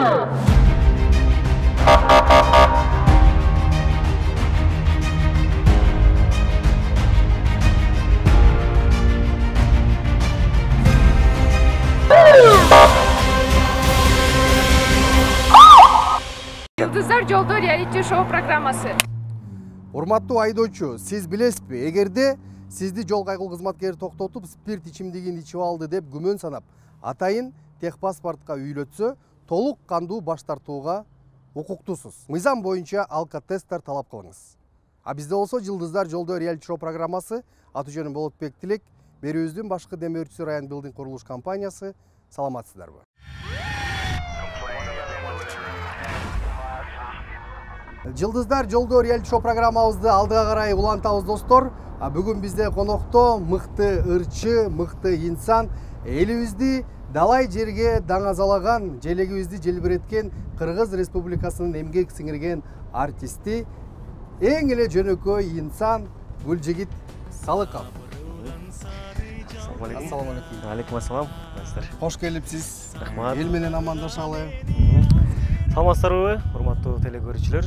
Yıldızlar Jolda reality show programması. Урматтуу айдоочу, сиз билесизби, эгерде сизди жол кайгыл кызматкери токтотуп, спирт ичимдигин ичип алды деп күмөн санап, атайын техпаспортко үйлөтсө, толук кандуу баш тартууга укуктуусуз. Мыйзам боюнча алкотесттер талап кылыңыз. А бизде болсо Жылдыздар жолдо реалити шоу программасы, аты жөнүм Болотбек Тилек, берүүбүздүн башкы демир өртчү район билдинг курулуш компаниясы. Саламатсыздарбы? Жылдыздар жолдо реалити шоу программабызды алдыга карай улантабыз достор. Бүгүн бизде конокто мыкты ырчы, мыкты инсан, элибизди далай жерге даңазалаган, желегибизди желбиреткен Кыргыз Республикасынын эмгек сиңирген артисти, эң эле жөнөкөй инсан Гүлжигит Салыков. Ассаламу алейкум. Алейкум ассалам. Кош келипсиз. Рахмат. Эл менен амандашалы. Саламатсыздарбы, урматтуу телекөрүүчүлөр.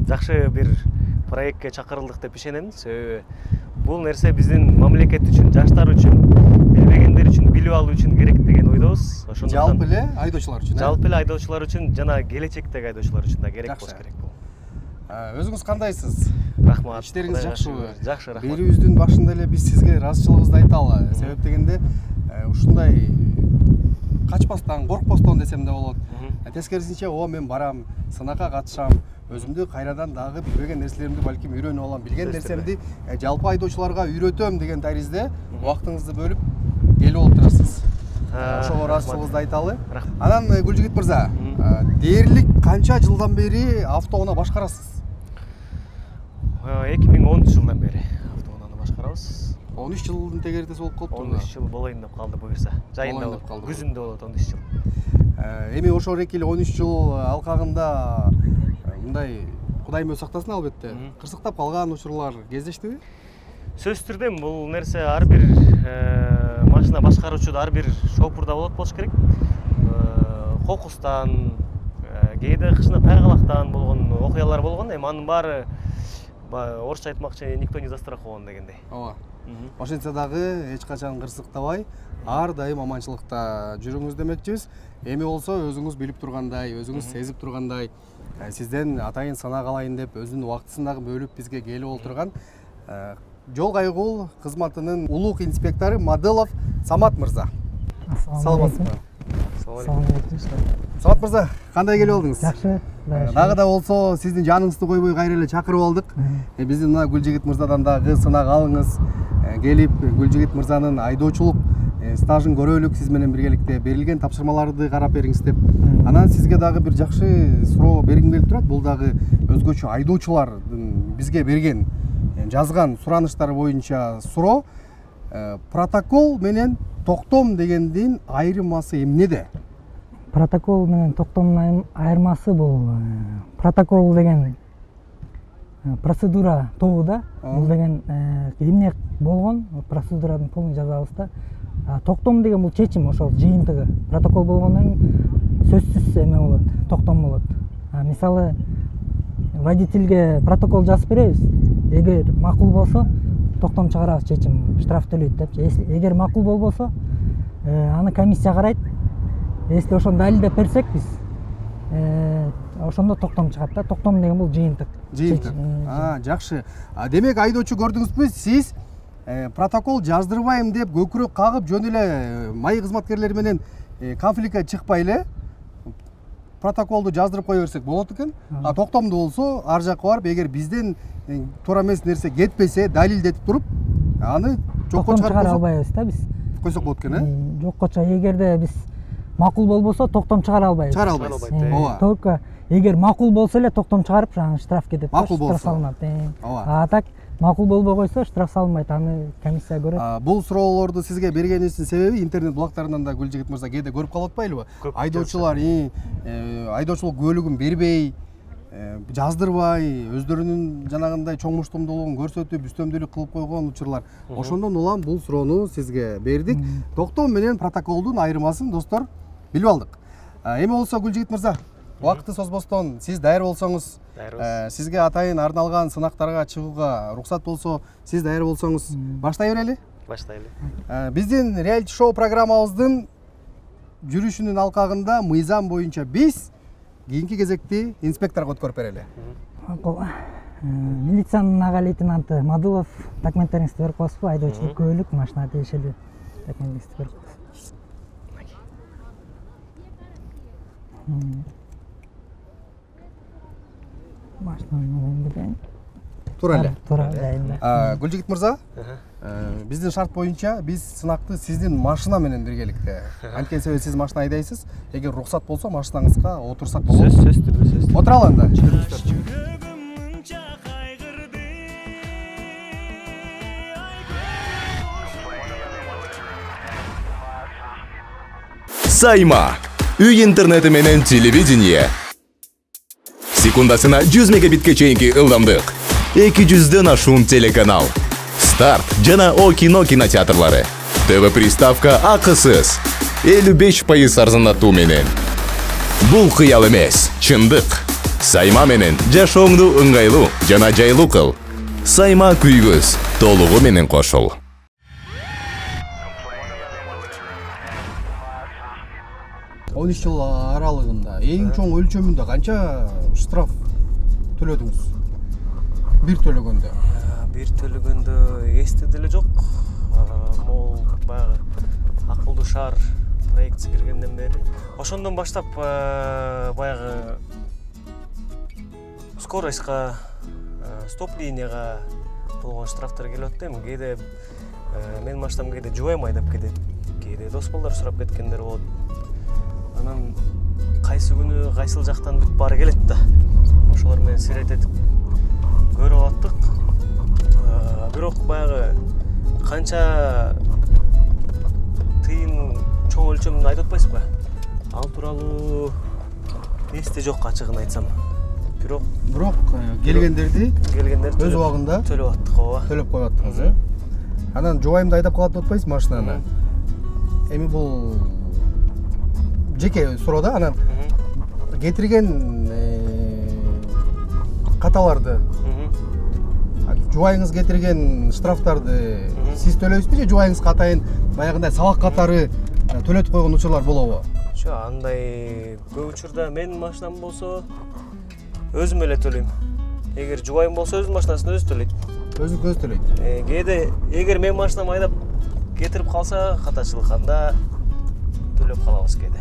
Жакшы бир проектке чакырылдык деп ишенем. Себеби бул нерсе биздин мамлекет үчүн, жаштар үчүн, билбегендер үчүн, билип алуу үчүн керек деген ойдобуз. Ошондуктан Жалпы эле айдоочулар үчүн. Жалпы эле айдоочулар үчүн жана келечектеги айдоочулар үчүн да керек болуш керек бул. Өзүңүз кандайсыз? Рахмат. Иштериңиз жакшыбы? Жакшы, рахмат. Берүүбүздүн башында эле биз сизге ыраазычылыгыбызды айталы. Себеп дегенде ушундай качпастан, коркпостон десем да болот. Тескерисинче, мен барам, сынакка катышам, өзүмдү кайрадан дагы билбеген нерселеримди балким үйрөнүп алам, билген нерсемди жалпы айдоочуларга үйрөтөм деген таризде убактыңызды бөлүп келип отурасыз. Ошого ыраазычылыгыбызды айталы. Анан Гүлжигит мырза, дээрлик канча жылдан бери автоунаа башкарасыз? 2013 жылдан бери автоунааны башкарабыз. 13 жылдын тегеритеси болуп калыптыр. 13 жыл болоюн деп калды буюрса. Жайында болот, күзүндө болот 13 жыл. Эми ошол эле 13 жыл алкагында мындай Кудайым өзү сактасын албетте, кырсыктап калган учурлар кездештиби? Сөзсүз түрдө бул нерсе ар бир машина башкаруучуда, ар бир шопурда болот керек. Кокустан, кээде кышына тайгалактан болгон окуялар болгон, эми анын баары орусча айтмакчы никто не застрахован дегендей. Ооба. Ошентсе дагы эч качан кырсыктабай, ар дайым аманчылыкта жүрүңүз демекчибиз. Эми болсо өзүңүз билип тургандай, өзүңүз сезип тургандай, сизден атайын санак алайын деп өзүнүн убактысын дагы бөлүп бизге келип отурган жол кайгыл кызматынын улук инспектору Маделов Самат мырза. Саламатсызбы? Самат мырза, кандай келип алдыңыз? Жакшы. Дагы да болсо сиздин жаныңызды койбой кайра эле чакырып алдык. Биздин мына Гүлжигит мырзадан дагы сынак алыңыз. Келип Гүлжигит мырзанын айдоочулук стажын көрөлүк, сиз менен биргеликте берилген тапшырмаларды карап бериңиз деп. Анан сизге дагы бир жакшы суроо бергим келип турат. Бул дагы өзгөчө айдоочулардын бизге берген жазган сураныштары боюнча суроо. Протокол менен токтом дегендин айырмасы эмнеде? Протокол менен токтомдун айырмасы бул протокол деген процедура тобу да. Бул деген эмне болгон процедуранын полный жазабыз да. Токтом деген бул чечим, ошол жыйынтыгы. Протокол болгондон сөзсүз эме болот, токтом болот. Мисалы водительге протокол жазып беребиз. Эгер макул болсо токтом чыгарабыз, чечим, штраф төлөйт депчи. Эгер макул болбосо аны комиссия карайт. Если ошону далилдеп берсек биз, ошондо токтом чыгат да. Токтом деген бул жыйынтык. Жыйынтык. Жакшы. Демек айдоочу көрдүңүзбү, сиз протокол жаздырбайм деп көкүрөк кагып жөн эле май кызматкерлери менен конфликтке чыкпай эле протоколду жаздырып кое берсек болот экен. Токтомду болсо ар жакка барып, эгер бизден туура эмес нерсе кетпесе, далилдетип туруп, аны жокко чыгарып албайбыз да биз. Койсок болот экен, Жоккочо эгерде биз макул болбосо токтом чыгара албайбыз. Чыгара албайбыз. Ооба. Только эгер макул болсо эле токтом чыгарып, штраф кетет, штраф салынат. А так макул болбой койсо штраф салынбайт, аны комиссия көрөт. Бул суроолорду сизге бергенибиздин себеби интернет блогтарынан да Гүлжигит мырза кээде көрүп калып атпайлыбы? Айдоочулар айдоочулук куөлүгүн бербей, жаздырбай, өздөрүнүн жанагындай чоң муштумдуулугун көрсөтүп, үстөмдүүлүк кылып койгон учурлар. Ошондон улам бул суроону сизге бердик. Токтом менен протоколдун айырмасын достор билип алдык. Эми болсо Гүлжигит мырза, убакытты созбостон сиз даяр болсоңуз, сизге атайын арналган сынактарга чыгууга уруксат болсо, сиз даяр болсоңуз баштай берели? Баштайлы. Биздин реалити шоу программабыздын жүрүшүнүн алкагында мыйзам боюнча биз кийинки кезекти инспекторго өткөрүп берели. Милициянын ага лейтенанты Мадылов, документтериңизди берип коесузбу? Айдоочулук күбөлүк, машина тиешелүү документиңизди берип коесуз. Машина Туура эле. Туура эле. Гүлжигит мырза, биздин шарт боюнча биз сынакты сиздин машина менен биргеликте. Анткени себеби сиз машина айдайсыз. Эгер уруксат болсо машинаңызга отурсак болот. Сөз түрдө, сөз. Отуралы анда. Сайма. Үй интернети менен телевидение. Секундасына 100 мегабитке чейинки ылдамдык. 200дөн ашуун телеканал. Старт жана О кино кинотеатрлары. ТВ приставка акысыз. 55% арзандатуу менен. Бул кыял эмес, чындык. Сайма менен жашооңду ыңгайлуу жана жайлуу кыл. Сайма күйгүз, толугу менен кошул. 13 жыл аралыгында эң чоң өлчөмүндө канча штраф төлөдүңүз? Бир төлөгөндө. Бир төлөгөндө эсте деле жок. Могул баягы акылдуу шаар проектиси киргенден бери ошондон баштап баягы скоростька, стоп линияга болгон штрафтар келип атты. Эми кээде менин машинам кээде жубайм айдап кетет. Кээде дос балдар сурап кеткендер болот. Анан кайсы күнү кайсыл жактан бүт баары келет да. Ошолор менен сирететип көрүп аттык. Бирок баягы канча тыйын чоң өлчөмүн айтып атпайсызбы? Ал тууралуу эсте жок, ачыгын айтсам. Бирок келгендерди өз убагында төлөп аттык, ооба. Төлөп коюп аттыңыз, э? Анан жубайымды айдап калат деп атпайсыз машинаны? Эми бул жеке суроо да, анан кетирген каталарды, жубайыңыз кетирген штрафтарды сиз төлөйсүзбү же жубайыңызга атайын баягындай сабак катары төлөтүп койгон учурлар болобу? Жок, андай көп учурда менин машинам болсо өзүм эле төлөйм. Эгер жубайым болсо өзүнүн машинасын өзү төлөйт. Өзүнүн өзү төлөйт. Кээде эгер менин машинам айдап кетирип калса, катачылык анда төлөп калабыз кээде.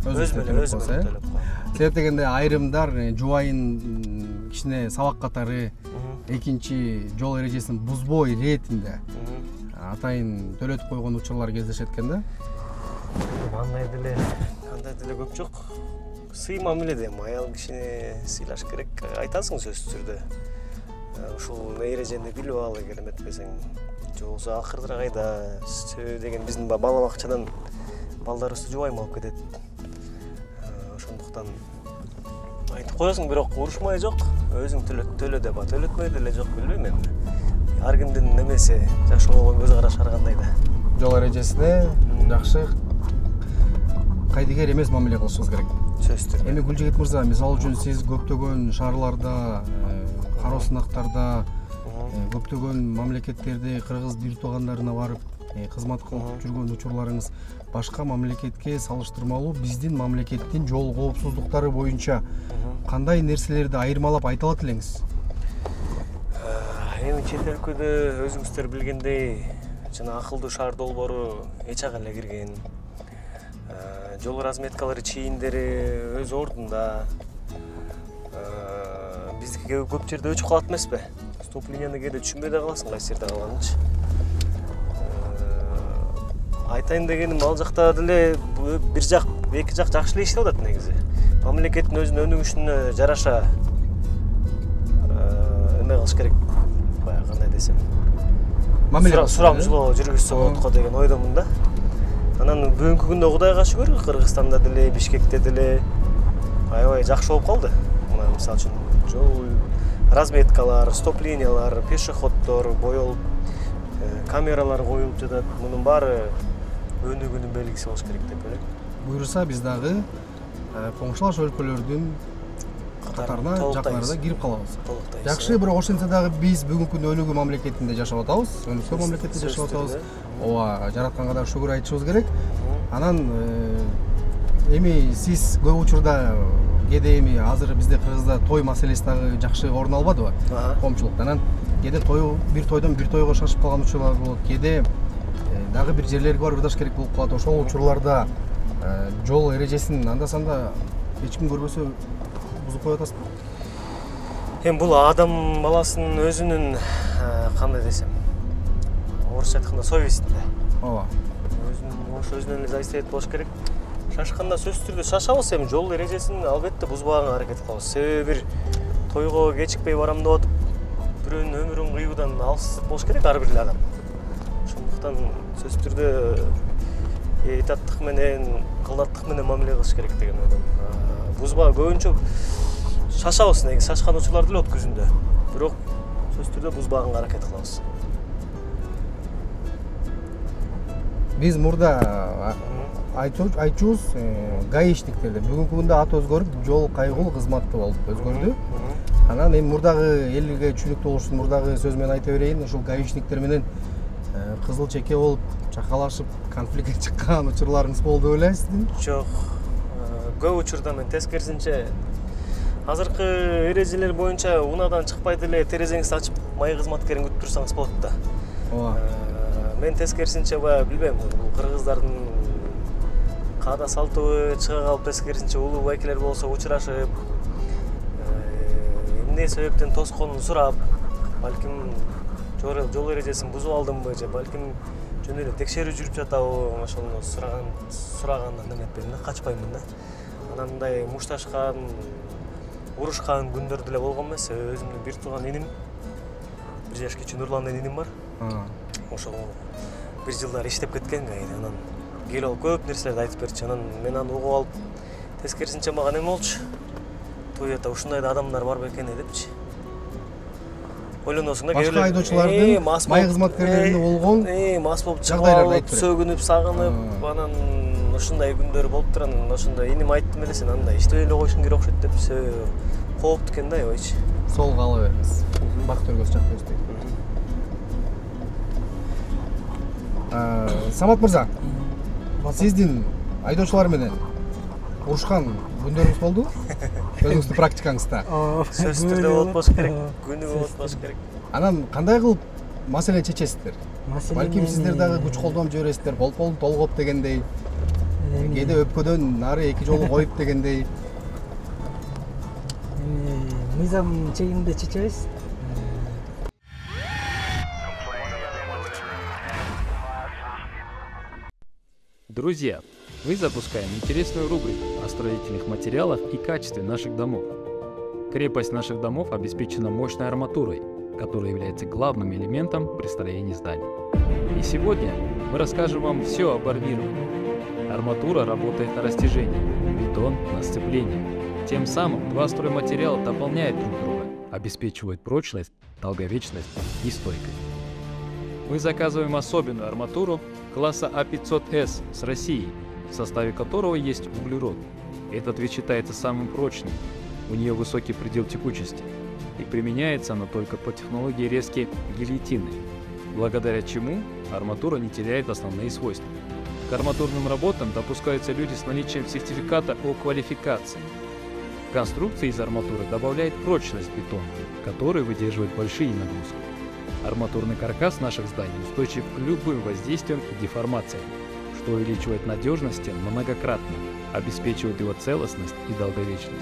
Өзүм эле төлөп коем. Себеп дегенде айрымдар жубайын кичине сабак катары экинчи жол эрежесин бузбой иретинде атайын төлөтүп койгон учурлар кездешет экен да. Андай деле көп жок. Сый мамиледе аял кишине сыйлаш керек. Айтасың сөзсүз түрдө. Ушул эрежени билип ал, эгер эметпесең. Же болбосо акырдыраак айда деген биздин бала бакчадан балдарыбызды жубайым алып кетет. Ошондуктан айтып коесуң, бирок урушмай жок. Өзүң төлө деп, төлөтмөй деле жок, билбейм эми. Ар кимдин немеси жашоого көз карашы ар кандай да. Жол эрежесине жакшы кайдыгер эмес мамиле кылышыбыз керек. Сөзсүз түрдө. Эми Гүлжигит мырза, мисалы үчүн сиз көптөгөн шаарларда, кароо сынактарда, көптөгөн мамлекеттерде кыргыз бир туугандарына барып кызмат кылып жүргөн учурларыңыз башка мамлекетке салыштырмалуу биздин мамлекеттин жол коопсуздуктары боюнча кандай нерселерди айырмалап айта алат элеңиз? Эми чет өлкөдө өзүңүздөр билгендей, жана акылдуу шаар долбоору эч ага эле кирген. Жол разметкалары, чийиндери өз ордунда. Биздики көп жерде өчүп калат эмеспи? Стоп линияны кээде түшүнбөй да каласың, кайсы жерде калганынчы. Айтайын дегеним, ал жакта деле бир жак, эки жак жакшы эле иштеп атат негизи. Мамлекеттин өзүнүн өнүгүшүнө жараша эме кылыш керек. Баягы кандай десем, сурамжылоо жүргүзсө болот го деген ойдомун да. Анан бүгүнкү күндө Кудайга шүгүр, Кыргызстанда деле, Бишкекте деле аябай жакшы болуп калды. Мына мисалы үчүн жол разметкалар, стоп линиялар, пешеходдор боелуп, камералар коюлуп жатат. Мунун баары өнүгүүнүн белгиси болуш керек деп ойлойм. Буюрса биз дагы коңшулаш өлкөлөрдүн катарына жакынарда кирип калабыз. Жакшы, бирок ошентсе дагы биз бүгүнкү күндө өнүгүү мамлекетинде жашап атабыз. Өнүккөн мамлекетте жашап атабыз. Ооба, жаратканга да шүгүр айтышыбыз керек. Анан эми сиз көп учурда кээде эми азыр бизде Кыргызда той маселеси дагы жакшы орун албадыбы? Коомчулукта. Анан кээде бир тойдон бир тойго шашып калган учурлар болот. Кээде дагы бир жерлерге барып ыдаш керек болуп калат. Ошол учурларда жол эрежесин анда-санда эч ким көрбөсө бузуп коюп атасызбы? Эми бул адам баласынын өзүнүн кандай десем, орусча айтканда совестинде. Ооба. Өзүнөн эле зависеть болуш керек. Шашканда сөзсүз түрдө шашабыз, эми жол эрежесин албетте бузбаганга аракет кылабыз. Себеби бир тойго кечикпей барам деп атып, бирөөнүн өмүрүн кыюудан алыс болуш керек ар бир адам. Ошондуктан сөзсүз түрдө итаттык менен, кылдаттык менен мамиле кылыш керек деген ойдомун. Бузба көбүнчө шашабыз, негизи шашкан учурлар деле болот күзүндө. Бирок сөзсүз түрдө бузбаганга аракет кылабыз. Биз мурда айтчубуз гаишниктерде бүгүнкү күндө аты өзгөрүп, жол кайгылуу кызматы болуп өзгөрдү. Анан эми мурдагы элге түшүнүктүү болуш үчүн мурдагы сөз менен айта берейин. Ушул гаишниктер менен кызыл чеке болуп, чакалашып, конфликтке чыккан учурларыңыз болду беле сиздин? Жок. Көп учурда мен тескерисинче азыркы эрежелер боюнча унаадан чыкпай деле терезеңизди ачып май кызматкерин күтүп турсаңыз болот да. Ооба. Мен тескерисинче билбейм, бул кыргыздардын каада салтыбы чыга калып тескерисинче улуу байкелер болсо учурашып, эмне себептен тоскоонун сурап, балким жол эрежесин бузуп алдымбы же балким жөн эле текшерүү жүрүп жатабы, ошону сурагандан неметпейм да, качпаймын да. Анан мындай мушташкан, урушкан күндөр деле болгон эмес. Өзүмдүн бир тууган иним, 1 жаш кичүү Нурлан деген иним бар. Ошол бир жылдар иштеп кеткен кайда. Анан келип алып көп нерселерди айтып берчү. Анан мен аны угуп алып, тескерисинче мага эме болчу. Тоята ушундай да адамдар бар бекен депчи. Ойлоносуң да, башка айдоочулардын май кызматкерлеринде болгон мас болуп чыгып алып, сөгүнүп, сагынып, анан ушундай күндөр болуптур. Анан ошондо иним айттым эле, сен андай иштебей эле койушуң керек окшойт деп, коопту экен да, ойчу. Сол кала бериңиз. Бакыт өргөз чак көздөй. Самат мырза, сиздин айдоочулар менен урушкан күндөрүңүз болду? Өзүңүздүн практикаңызда. Сөзсүз түрдө болуп болуш керек, күнү болуп болуш керек. Анан кандай кылып маселени чечесиздер? Балким сиздер дагы күч колдонуп жибересиздер, болуп толгоп дегендей. Кээде өпкөдөн нары 2 жолу коюп дегендей. Мыйзам чегинде чечебиз. Друзья, мы запускаем интересную рубрику о строительных материалах и качестве наших домов. Крепость наших домов обеспечена мощной арматурой, которая является главным элементом при строении зданий. И сегодня мы расскажем вам все об армировании. Арматура работает на растяжение, бетон на сцепление. Тем самым два стройматериала дополняют друг друга, обеспечивают прочность, долговечность и стойкость. Мы заказываем особенную арматуру класса А500С с России, в составе которого есть углерод. Этот вид считается самым прочным, у нее высокий предел текучести, и применяется она только по технологии резки гильотины, благодаря чему арматура не теряет основные свойства. К арматурным работам допускаются люди с наличием сертификата о квалификации. Конструкция из арматуры добавляет прочность бетона, который выдерживает большие нагрузки. Арматурный каркас наших зданий устойчив к любым воздействиям и деформациям, что увеличивает надежность стен многократно, обеспечивает его целостность и долговечность.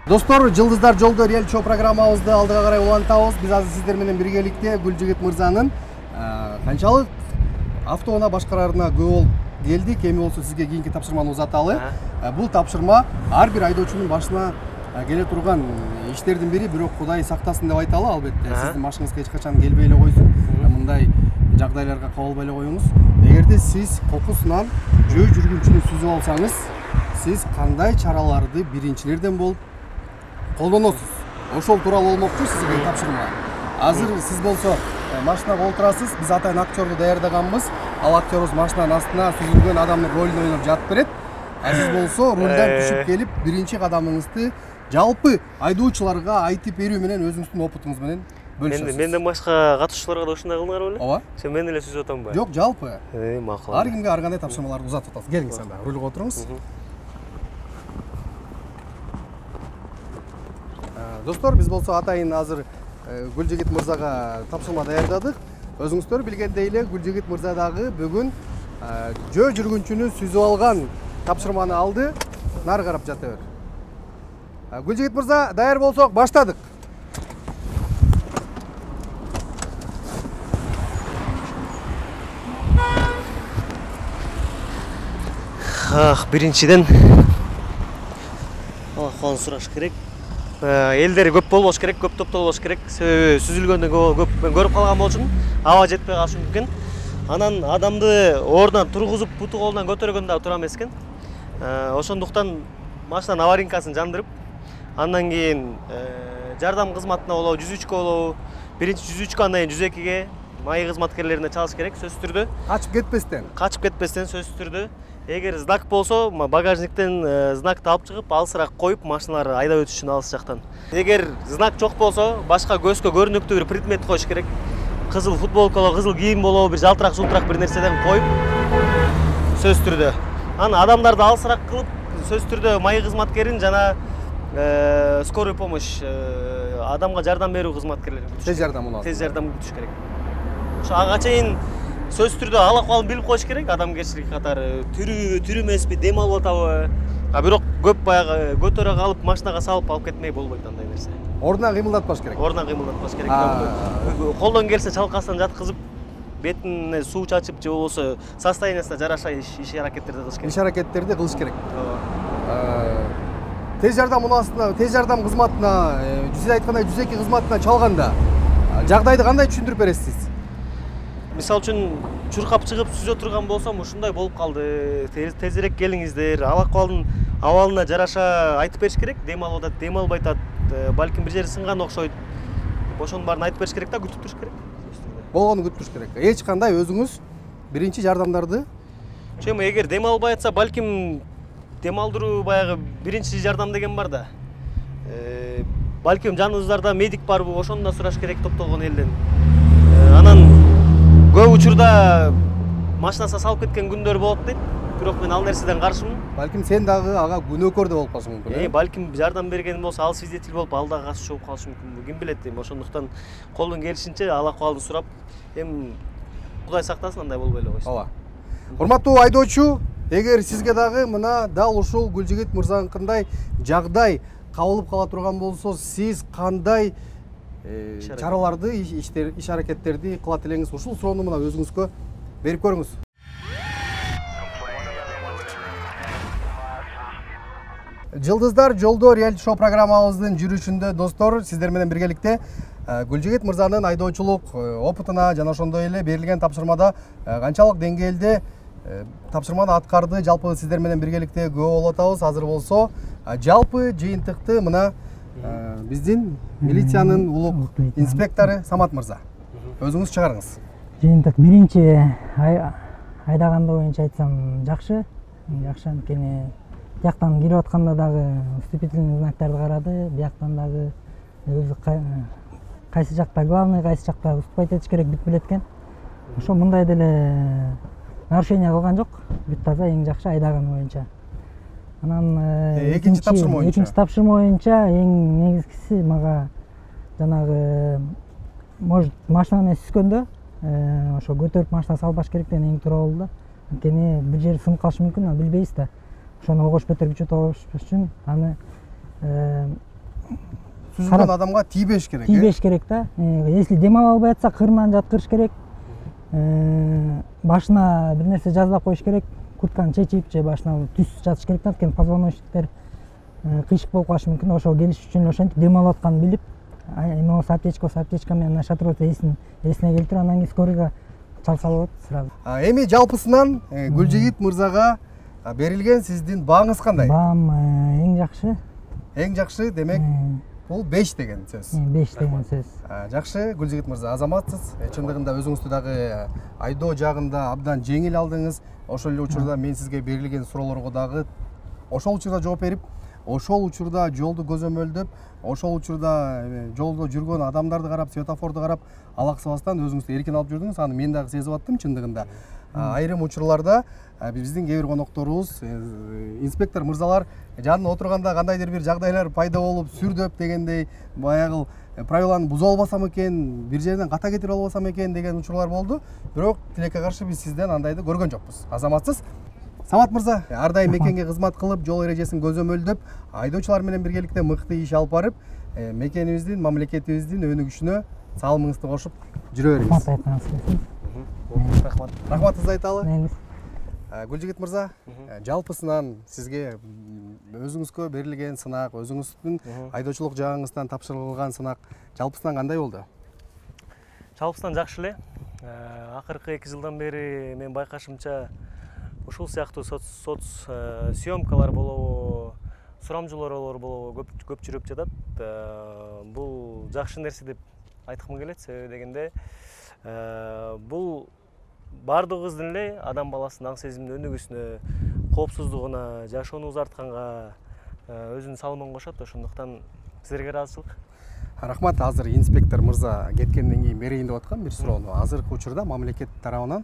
Достор, Жылдыздар жолдо реалити шоу программабызды алдыга карай улантабыз. Биз азыр сиздер менен биргеликте Гүлжигит мырзанын канчалык автоунаа башкараарына көп болуп келдик. Эми болсо сизге кийинки тапшырманы узаталы. Бул тапшырма ар бир айдоочунун башына келе турган иштердин бири, бирок Кудай сактасын деп айталы, албетте. Сиздин башыңызга эч качан келбей эле койсун. Мындай жагдайларга кабылбай эле коюңуз. Эгерде сиз кокусунан жөө жүргүнчүнү сүзүп алсаңыз, сиз кандай чараларды биринчилерден болуп колдоносуз. Ошол тууралуу болмокчу сизге тапшырма. Азыр сиз болсо машинага отурасыз, биз атайын актёрду даярдаганбыз. Ал актёрубуз машинанын астына сүзүлгөн адамдын ролун ойноп жатып берет. А сиз болсо рулдан түшүп келип, биринчи кадамыңызды жалпы айдоочуларга айтып берүү менен өзүңүздүн опытыңыз менен бөлүшөсүз. Менден башка катышуучуларга да ушундай кылыңар беле? Ооба. Сен мен эле сүзүп атам ба? Жок, жалпы. Макул. Ар кимге ар кандай тапшырмаларды узатып атасыз. Келиңиз анда, рулга отуруңуз. Достор, биз болсо атайын азыр Гүлжигит мырзага тапшырма даярдадык. Өзүңүздөр билгендей эле Гүлжигит мырза дагы бүгүн жөө жүргүнчүнү сүзүп алган тапшырманы алды. Нары карап жата бер. Гүлжигит мырза, даяр болсок баштадык. Биринчиден ахуалын сураш керек. Элдери көп болбош керек, көп топто болбош керек. Сүзүлгөндө көп көрүп калган болчумун. Аба жетпей калышы мүмкүн. Анан адамды ордунан тургузуп, буту колунан көтөргөн да туура эмес экен. Ошондуктан машинанын аварийкасын жандырып, андан кийин жардам кызматына болобу, 103кө болобу, биринчи 103кө, андан кийин 102ге майы кызматкерлерине чалыш керек сөзсүз түрдө. Качып кетпестен сөзсүз түрдө. Эгер знак болсо, багажниктен знакты алып чыгып, алысыраак коюп, машиналар айдап өтүш үчүн алыс жактан. Эгер знак жок болсо, башка көзгө көрүнүктүү бир предмет коюш керек. Кызыл футболкалоо, кызыл кийим болобу, бир жалтырак жултурак бир нерседен коюп, сөзсүз түрдө. Анан адамдарды алысыраак кылып, сөзсүз түрдө майы кызматкерин жана скорый помощь, адамга жардам берүү кызматкерлерин тез жардам күтүш керек. Ошо ага чейин сөзсүз түрдө ал акыбалын билип коюш керек, адамгерчилик катары түрү эмеспи, дем алып атабы. Бирок көп баягы көтөрө калып, машинага салып алып кетмей болбойт андай нерсе. Ордунан кыймылдатпаш керек. Колдон келсе чалкасынан жаткызып, бетине суу чачып же болбосо состояниясына жараша иш-аракеттерди кылыш керек. Тез жардам унасына, тез жардам кызматына, сиз айткандай 102 кызматына чалганда жагдайды кандай түшүндүрүп бересиз? Мисалы үчүн чуркап чыгып сүзө турган болсом, ушундай болуп калды. Тезирээк келиңиздер. Ал акыбалдын абалына жараша айтып бериш керек. Дем алып атат, дем албай атат. Балким бир жери сынган окшойт. Ошонун баарын айтып бериш керек да, күтүп туруш керек. Болгону күтүп туруш керек. Эч кандай өзүңүз биринчи жардамдарды эгер дем албай атса, балким дем алдыруу баягы биринчи жардам деген бар да. Балким жаныңыздарда медик барбы, ошону да сураш керек топтолгон элден. Анан көп учурда машинасына салып кеткен күндөр болот дейт. Бирок мен ал нерседен каршымын. Балким сен дагы ага күнөөкөр да болуп калышың мүмкүн. Балким жардам берген болсо, ал свидетель болуп, ал дагы катышчу болуп калышы мүмкүн. Ким билет дейм. Ошондуктан колдон келишинче ал акыбалын сурап, Кудай сактасын, андай болбой эле койсун. Ооба. Урматтуу айдоочу, эгер сизге дагы мына дал ушул Гүлжигит мырзаныкындай жагдай кабылып кала турган болсо, сиз кандай чараларды, иш-аракеттерди кылат элеңиз? Ушул суроону мына өзүңүзгө берип көрүңүз. Жылдыздар жолдо реалити шоу программабыздын жүрүшүндө достор, сиздер менен биргеликте Гүлжигит мырзанын айдоочулук опытына жана ошондой эле берилген тапшырмада канчалык деңгээлде тапшырманы аткарды, жалпы сиздер менен биргеликте күбө болуп атабыз. Азыр болсо жалпы жыйынтыкты мына биздин милициянын улук инспектору Самат мырза. Өзүңүз чыгарыңыз. Жыйынтык биринчи айдаганда боюнча айтсам жакшы. Анткени бияктан кирип атканда дагы вступительный знактарды карады, бияктан дагы өзү кайсы жакта главный, кайсы жакта уступать этиш керек билип билет экен. Ошо мындай деле нарушение кылган жок. Бүт таза, эң жакшы айдаган боюнча. Анан экинчи тапшырма боюнча эң негизгиси мага жанагы может машинаны сүзгөндө ошо көтөрүп машина салбаш керек деген эң туура болду да. Анткени бир жери сынып калышы мүмкүн, аны билбейбиз да. Ошону огош көтөргүчү табыш үчүн аны сүзүлгөн адамга тийбеш керек. Тийбеш керек да. Если дем албай атса, кырынан жаткырыш керек. Башына бир нерсе жаздап коюш керек. Куртканы чечип же башына түз жатыш керек да. Анткени позвоночниктер кыйшык болуп калышы мүмкүн. Ошо келиш үчүн ошентип дем алып атканын билип, эме болсо аптечка менен нашатыр болсо эсине келтирип, андан кийин скорыйга чалса болот сразу. Эми жалпысынан Гүлжигит мырзага берилген сиздин бааңыз кандай? Баам эң жакшы. Эң жакшы демек бул 5 деген сөз. 5 деген сөз. Жакшы, Гүлжигит мырза, азаматсыз. Чындыгында өзүңүздү дагы айдоо жагында абдан жеңил алдыңыз. Ошол эле учурда мен сизге берилген суроолорго дагы ошол учурда жооп берип, ошол учурда жолду көзөмөлдөп, ошол учурда жолдо жүргөн адамдарды карап, светофорду карап, алаксыбастан өзүңүздү эркин алып жүрдүңүз. Аны мен дагы сезип аттым чындыгында. Айрым учурларда биздин кээ бир конокторубуз, инспектор мырзалар жанына отурганда кандайдыр бир жагдайлар пайда болуп, сүрдөп дегендей, баягы правиланы буза албасам экен, бир жерден ката кетирип албасам экен деген учурлар болду. Бирок тилекке каршы биз сизден андайды көргөн жокпуз. Азаматсыз. Самат мырза, ар дайым мекенге кызмат кылып, жол эрежесин көзөмөлдөп, айдоочулар менен биргеликте мыкты иш алып барып, мекенибиздин, мамлекетибиздин өнүгүшүнө салымыңызды кошуп жүрө бериңиз. Рахмат. Рахматыңызды айталы. Гүлжигит мырза, жалпысынан сизге өзүңүзгө берилген сынак, өзүңүздүн айдоочулук жагыңыздан тапшырылган сынак жалпысынан кандай болду? Жалпысынан жакшы эле. Акыркы 2 жылдан бери мен байкашымча ушул сыяктуу съемкалар болобу, сурамжылоолор болобу көп жүрүп жатат. Бул жакшы нерсе деп айткым келет. Себеби дегенде бул бардыгыбыздын эле адам баласынын аң сезимдин өнүгүүсүнө, коопсуздугуна, жашоону узартканга өзүнүн салымын кошот. Ошондуктан силерге ыраазычылык. Рахмат. Азыр инспектор мырза кеткенден кийин берейин деп аткам бир суроону. Азыркы учурда мамлекет тарабынан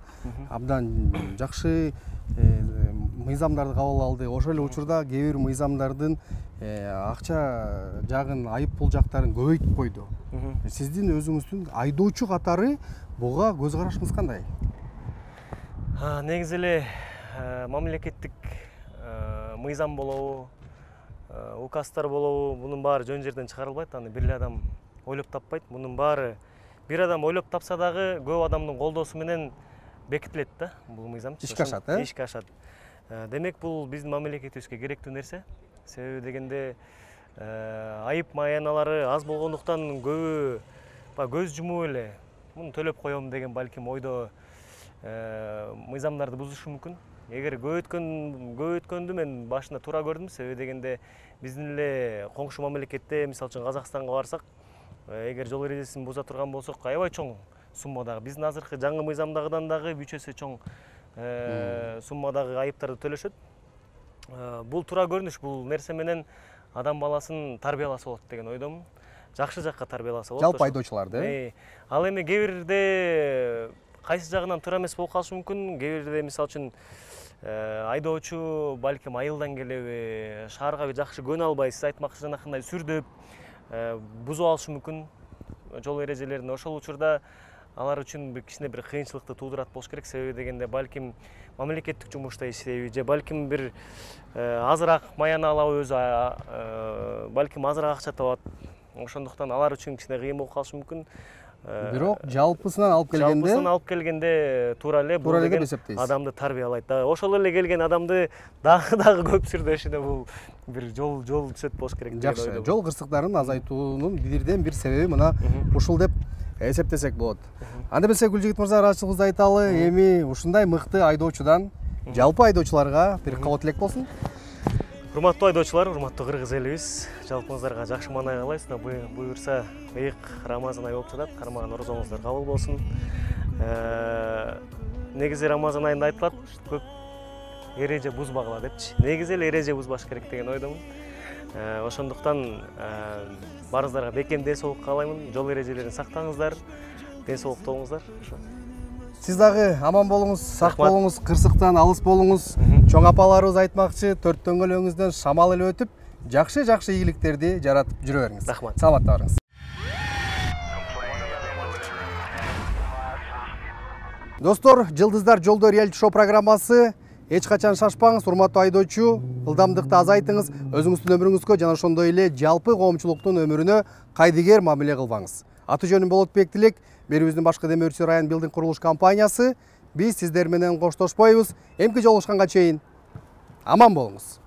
абдан жакшы мыйзамдарды кабыл алды. Ошол эле учурда кээ бир мыйзамдардын акча жагын, айып пул жактарын көбөйтүп койду. Сиздин өзүңүздүн айдоочу катары буга көз карашыңыз кандай? Негизи эле мамлекеттик мыйзам болобу, указдар болобу, мунун баары жөн жерден чыгарылбайт. Аны бир эле адам ойлоп таппайт. Мунун баары бир адам ойлоп тапса дагы көп адамдын колдоосу менен бекитилет да бул мыйзам. Ишке ашат, э? Ишке ашат. Демек бул биздин мамлекетибизге керектүү нерсе. Себеби дегенде айып маяналары аз болгондуктан көбү көз жумуп эле муну төлөп коем деген балким ойдо мыйзамдарды бузушу мүмкүн. Эгер көбөйткөндү мен башында туура көрдүм. Себеби дегенде биздин эле коңшу мамлекетте, мисалы үчүн Казакстанга барсак, эгер жол эрежесин буза турган болсок, аябай чоң суммадагы, биздин азыркы жаңы мыйзамдагыдан дагы 3 эсе чоң суммадагы айыптарды төлөшөт. Бул туура көрүнүш, бул нерсе менен адам баласын тарбияласа болот деген ойдомун. Жакшы жакка тарбияласа болот. Жалпы айдоочуларды. Ал эми кээ бирде кайсы жагынан туура эмес болуп калышы мүмкүн. Кээ бирде мисалы үчүн айдоочу балким айылдан келеби, шаарга жакшы көнө албай, сиз айтмакчы жанакындай сүрдөп, бузуп алышы мүмкүн жол эрежелерин. Ошол учурда алар үчүн бир кичине бир кыйынчылыкты туудурат болуш керек. Себеби дегенде балким мамлекеттик жумушта иштейби же балким бир азыраак маяна алабы өзү, балким азыраак акча табат. Ошондуктан алар үчүн кичине кыйын болуп калышы мүмкүн. Бирок жалпысынан алып келгенде туура эле бул деген адамды тарбиялайт. Ошол эле келген адамды дагы көп сүрдөшүнө бул бир жол түзөт болуш керек. Жакшы. Жол кырсыктарын азайтуунун бирден бир себеби мына ушул деп эсептесек болот. Анда эмесе Гүлжигит мырза, ыраазычылыгыңызды айталы. Эми ушундай мыкты айдоочудан жалпы айдоочуларга бир кабыл тилек болсун. Урматтуу айдоочулар, урматтуу кыргыз элибиз, жалпыңыздарга жакшы маанай каалайбыз. Буюрса, ыйык Рамазан айы болуп жатат. Кармаган орозоңуздар кабыл болсун. Негизи Рамазан айында айтылат, көп эреже бузбагыла депчи. Негизи эле эреже бузбаш керек деген ойдомун. Ошондуктан баарыңыздарга бекем ден соолук каалаймын. Жол эрежелерин сактаңыздар, ден соолуктуу болуңуздар. Сиз дагы аман болуңуз, сак болуңуз, кырсыктан алыс болуңуз. Чоң апаларыбыз айтмакчы, төрт дөңгөлөңүздөн шамал эле өтүп, жакшы ийгиликтерди жаратып жүрө бериңиз. Рахмат. Саламатта барыңыз. Достор, Жылдыздар жолдо реалити шоу программасы. Эч качан шашпаңыз, урматтуу айдоочу, ылдамдыкты азайтыңыз, өзүңүздүн өмүрүңүзгө жана ошондой эле жалпы коомчулуктун өмүрүнө кайдыгер мамиле кылбаңыз. Аты жөнүм Болотбек Тилек, берибиздин башкы демөөрчүсү Райан Билдинг курулуш компаниясы. Биз сиздер менен коштошпойбуз. Эмки жолугушканга чейин аман болуңуз.